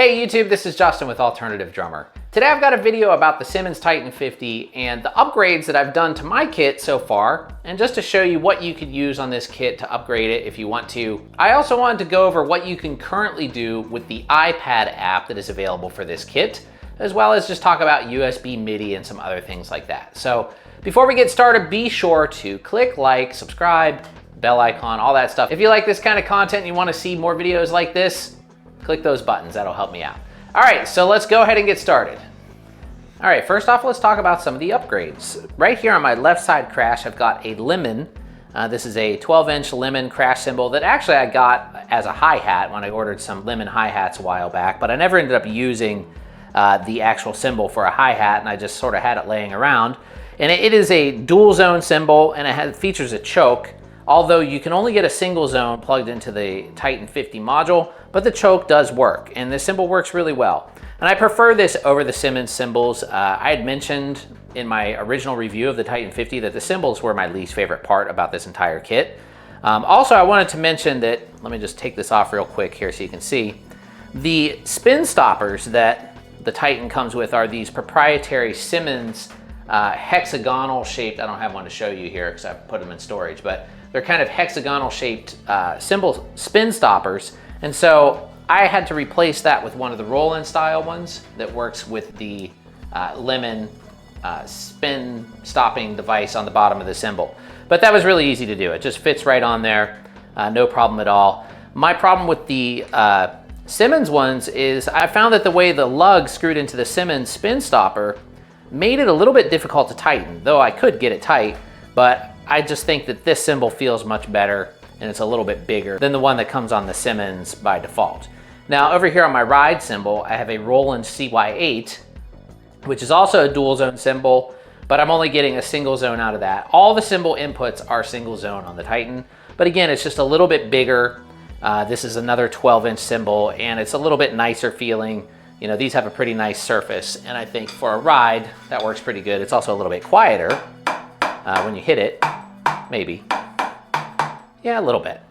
Hey YouTube, this is Justin with Alternative Drummer. Today I've got a video about the Simmons Titan 50 and the upgrades that I've done to my kit so far, and just to show you what you could use on this kit to upgrade it if you want to. I also wanted to go over what you can currently do with the iPad app that is available for this kit, as well as just talk about USB MIDI and some other things like that. So before we get started, be sure to click like, subscribe, bell icon, all that stuff. If you like this kind of content and you want to see more videos like this, click those buttons, that'll help me out. All right, so let's go ahead and get started. All right, first off, let's talk about some of the upgrades. Right here on my left side crash, I've got a Lemon. This is a 12-inch Lemon crash cymbal that actually I got as a hi-hat when I ordered some Lemon hi-hats a while back, but I never ended up using the actual cymbal for a hi-hat, and I just sort of had it laying around. And it is a dual zone cymbal, and it features a choke, although you can only get a single zone plugged into the Titan 50 module, but the choke does work, and this cymbal works really well. And I prefer this over the Simmons cymbals. I had mentioned in my original review of the Titan 50 that the cymbals were my least favorite part about this entire kit. Also, I wanted to mention that, let me just take this off real quick here so you can see, the spin stoppers that the Titan comes with are these proprietary Simmons hexagonal shaped, I don't have one to show you here because I put them in storage, but they're kind of hexagonal shaped cymbal spin stoppers. And so I had to replace that with one of the roll-in style ones that works with the Lemon spin stopping device on the bottom of the cymbal. But that was really easy to do. It just fits right on there, no problem at all. My problem with the Simmons ones is I found that the way the lug screwed into the Simmons spin stopper made it a little bit difficult to tighten, though I could get it tight, but I just think that this cymbal feels much better and it's a little bit bigger than the one that comes on the Simmons by default. Now over here on my ride cymbal, I have a Roland CY8, which is also a dual zone cymbal, but I'm only getting a single zone out of that. All the cymbal inputs are single zone on the Titan, but again, it's just a little bit bigger. This is another 12-inch cymbal, and it's a little bit nicer feeling. You know, these have a pretty nice surface, and I think for a ride, that works pretty good. It's also a little bit quieter when you hit it, maybe. Yeah, a little bit.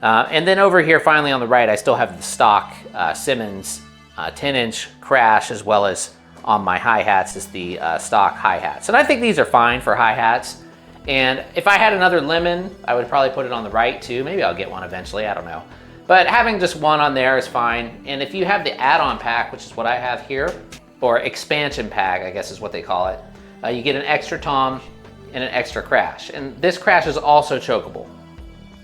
And then over here, finally on the right, I still have the stock Simmons 10-inch crash, as well as on my hi-hats is the stock hi-hats. And I think these are fine for hi-hats. And if I had another Lemon, I would probably put it on the right too. Maybe I'll get one eventually, I don't know. But having just one on there is fine. And if you have the add-on pack, which is what I have here, or expansion pack, I guess is what they call it, you get an extra tom and an extra crash. And this crash is also chokeable.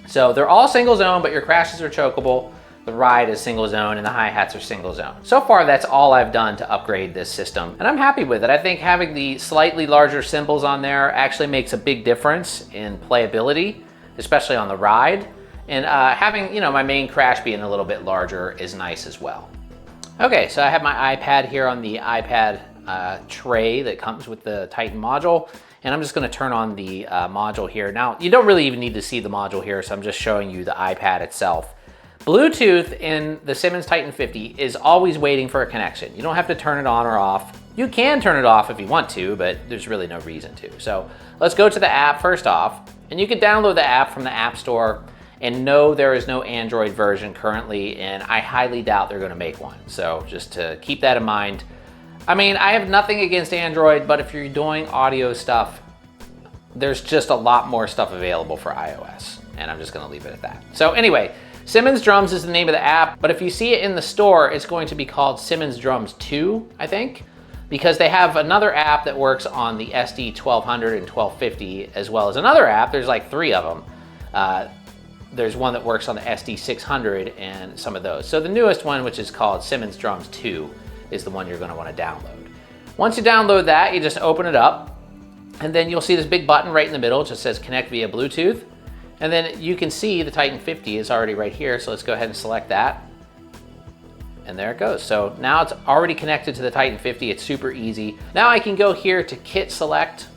So they're all single zone, but your crashes are chokeable. The ride is single zone and the hi-hats are single zone. So far, that's all I've done to upgrade this system, and I'm happy with it. I think having the slightly larger cymbals on there actually makes a big difference in playability, especially on the ride. And having, you know, my main crash being a little bit larger is nice as well. Okay, so I have my iPad here on the iPad tray that comes with the Titan module. And I'm just gonna turn on the module here. Now, you don't really even need to see the module here, so I'm just showing you the iPad itself. Bluetooth in the Simmons Titan 50 is always waiting for a connection. You don't have to turn it on or off. You can turn it off if you want to, but there's really no reason to. So let's go to the app first off, and you can download the app from the App Store. And no, there is no Android version currently, and I highly doubt they're gonna make one. So just to keep that in mind. I mean, I have nothing against Android, but if you're doing audio stuff, there's just a lot more stuff available for iOS, and I'm just gonna leave it at that. So anyway, Simmons Drums is the name of the app, but if you see it in the store, it's going to be called Simmons Drums 2, I think, because they have another app that works on the SD 1200 and 1250, as well as another app, there's like 3 of them. There's one that works on the SD 600 and some of those. So the newest one, which is called Simmons Drums 2, is the one you're gonna wanna download. Once you download that, you just open it up, and then you'll see this big button right in the middle. It just says connect via Bluetooth. And then you can see the Titan 50 is already right here, so let's go ahead and select that. And there it goes. So now it's already connected to the Titan 50, it's super easy. Now I can go here to kit select,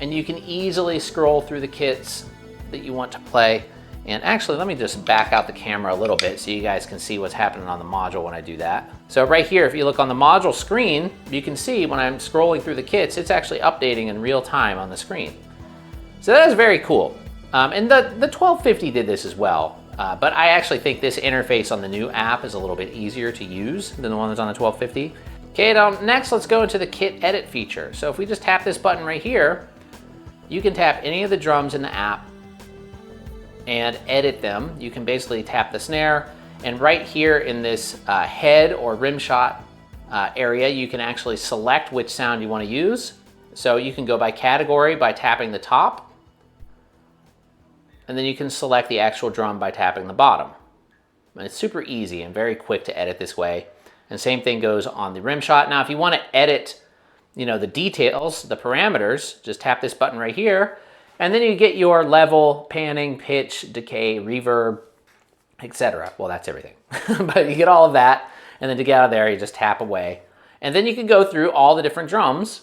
and you can easily scroll through the kits that you want to play. And actually, let me just back out the camera a little bit so you guys can see what's happening on the module when I do that. So right here, if you look on the module screen, you can see when I'm scrolling through the kits, it's actually updating in real time on the screen. So that is very cool. And the 1250 did this as well. But I actually think this interface on the new app is a little bit easier to use than the one that's on the 1250. Okay, now next let's go into the kit edit feature. So if we just tap this button right here, you can tap any of the drums in the app and edit them. You can basically tap the snare, and right here in this head or rim shot area, you can actually select which sound you want to use. So you can go by category by tapping the top, and then you can select the actual drum by tapping the bottom. And it's super easy and very quick to edit this way. And same thing goes on the rim shot. Now, if you want to edit, the details, the parameters, just tap this button right here, and then you get your level, panning, pitch, decay, reverb, etc. Well, that's everything. But you get all of that, and then to get out of there, you just tap away. And then you can go through all the different drums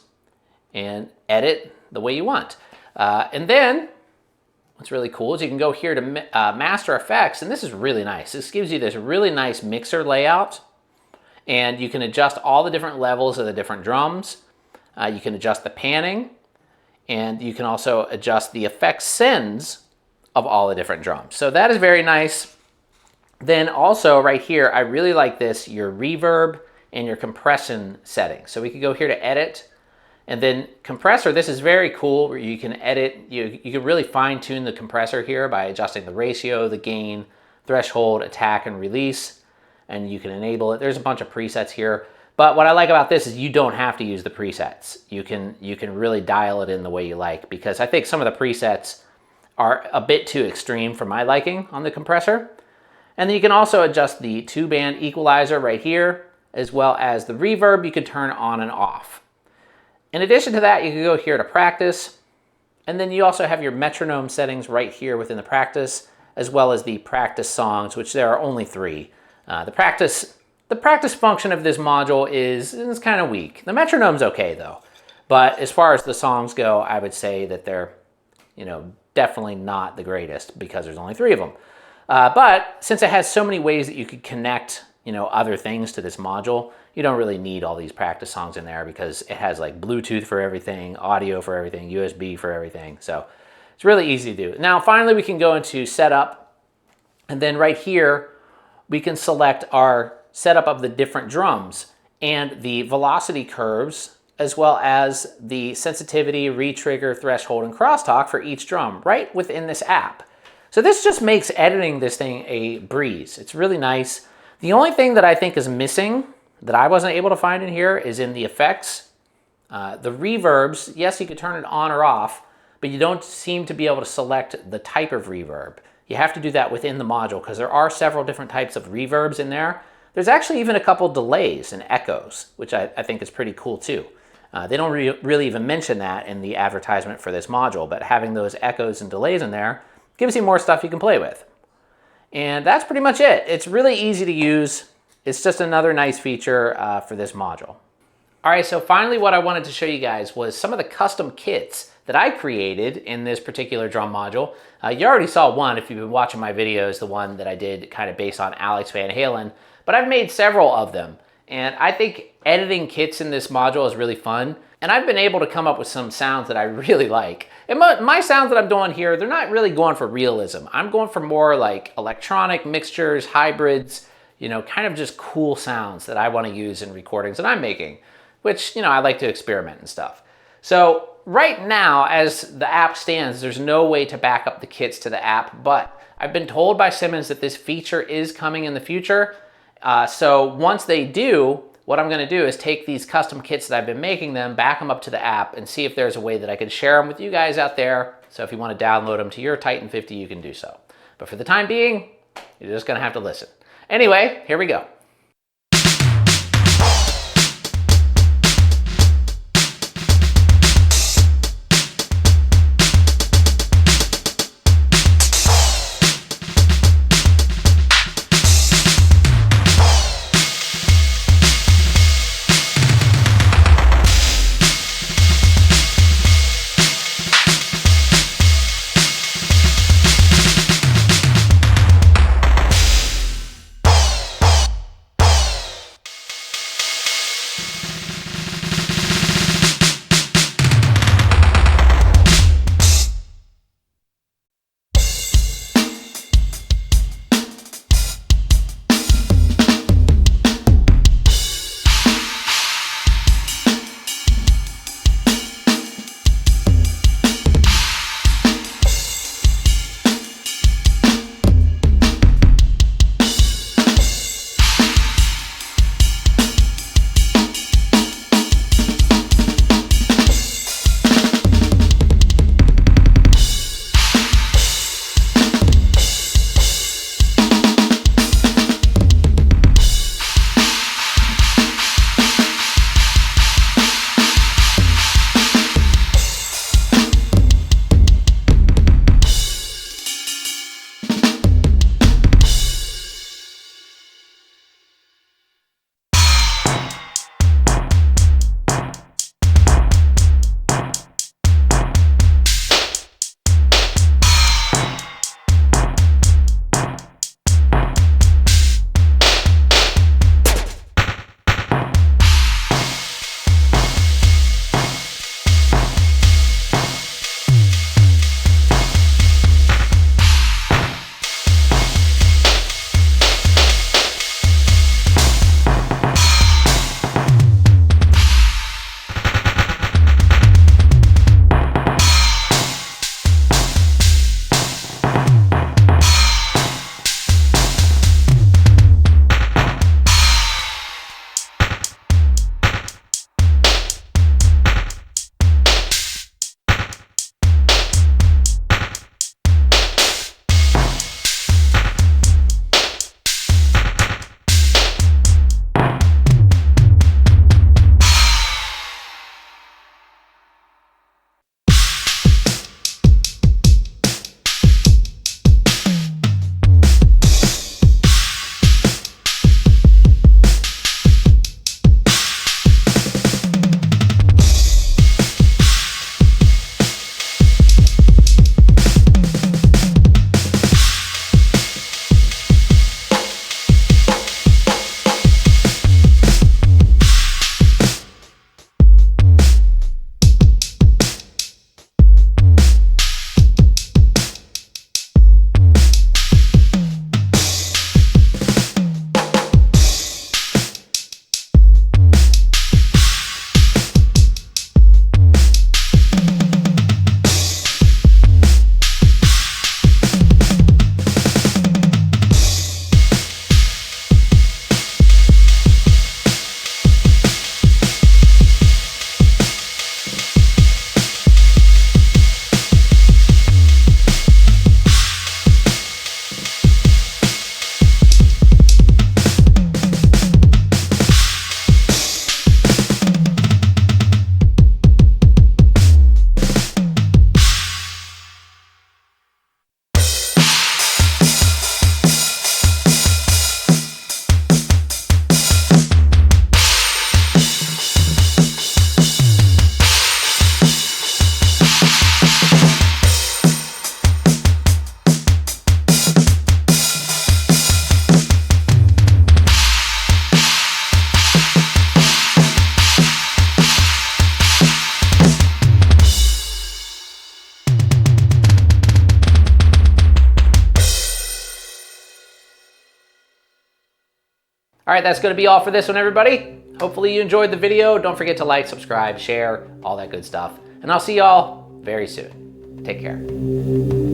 and edit the way you want. And then what's really cool is you can go here to master effects, and this is really nice. This gives you this really nice mixer layout, and you can adjust all the different levels of the different drums. You can adjust the panning, and you can also adjust the effect sends of all the different drums. So that is very nice. Then also right here, I really like this, your reverb and your compression settings. So we could go here to edit, and then compressor. This is very cool where you can edit, you can really fine tune the compressor here by adjusting the ratio, the gain, threshold, attack, and release, and you can enable it. There's a bunch of presets here. But what I like about this is you don't have to use the presets. You can really dial it in the way you like, because I think some of the presets are a bit too extreme for my liking on the compressor. And then you can also adjust the 2-band equalizer right here, as well as the reverb you can turn on and off. In addition to that, you can go here to practice, and then you also have your metronome settings right here within the practice, as well as the practice songs, which there are only 3. The practice function of this module is kind of weak. The metronome's okay though, but as far as the songs go, I would say that they're, definitely not the greatest because there's only 3 of them. But since it has so many ways that you could connect, other things to this module, you don't really need all these practice songs in there because it has like Bluetooth for everything, audio for everything, USB for everything. So it's really easy to do. Now, finally, we can go into setup, and then right here, we can select our setup of the different drums and the velocity curves, as well as the sensitivity, retrigger, threshold, and crosstalk for each drum right within this app. So this just makes editing this thing a breeze. It's really nice. The only thing that I think is missing that I wasn't able to find in here is in the effects. The reverbs, yes, you could turn it on or off, but you don't seem to be able to select the type of reverb. You have to do that within the module because there are several different types of reverbs in there. There's actually even a couple delays and echoes, which I think is pretty cool too. They don't really even mention that in the advertisement for this module, but having those echoes and delays in there gives you more stuff you can play with. And that's pretty much it. It's really easy to use. It's just another nice feature for this module. All right, so finally what I wanted to show you guys was some of the custom kits that I created in this particular drum module. You already saw one if you've been watching my videos, the one that I did kind of based on Alex Van Halen, but I've made several of them. And I think editing kits in this module is really fun. And I've been able to come up with some sounds that I really like. And my sounds that I'm doing here, they're not really going for realism. I'm going for more like electronic mixtures, hybrids, kind of just cool sounds that I want to use in recordings that I'm making, which, I like to experiment and stuff. So right now, as the app stands, there's no way to back up the kits to the app, but I've been told by Simmons that this feature is coming in the future. So once they do, what I'm going to do is take these custom kits that I've been making them, back them up to the app, and see if there's a way that I can share them with you guys out there. So if you want to download them to your Titan 50, you can do so. But for the time being, you're just going to have to listen. Anyway, here we go. All right, that's gonna be all for this one, everybody. Hopefully you enjoyed the video. Don't forget to like, subscribe, share, all that good stuff. And I'll see y'all very soon. Take care.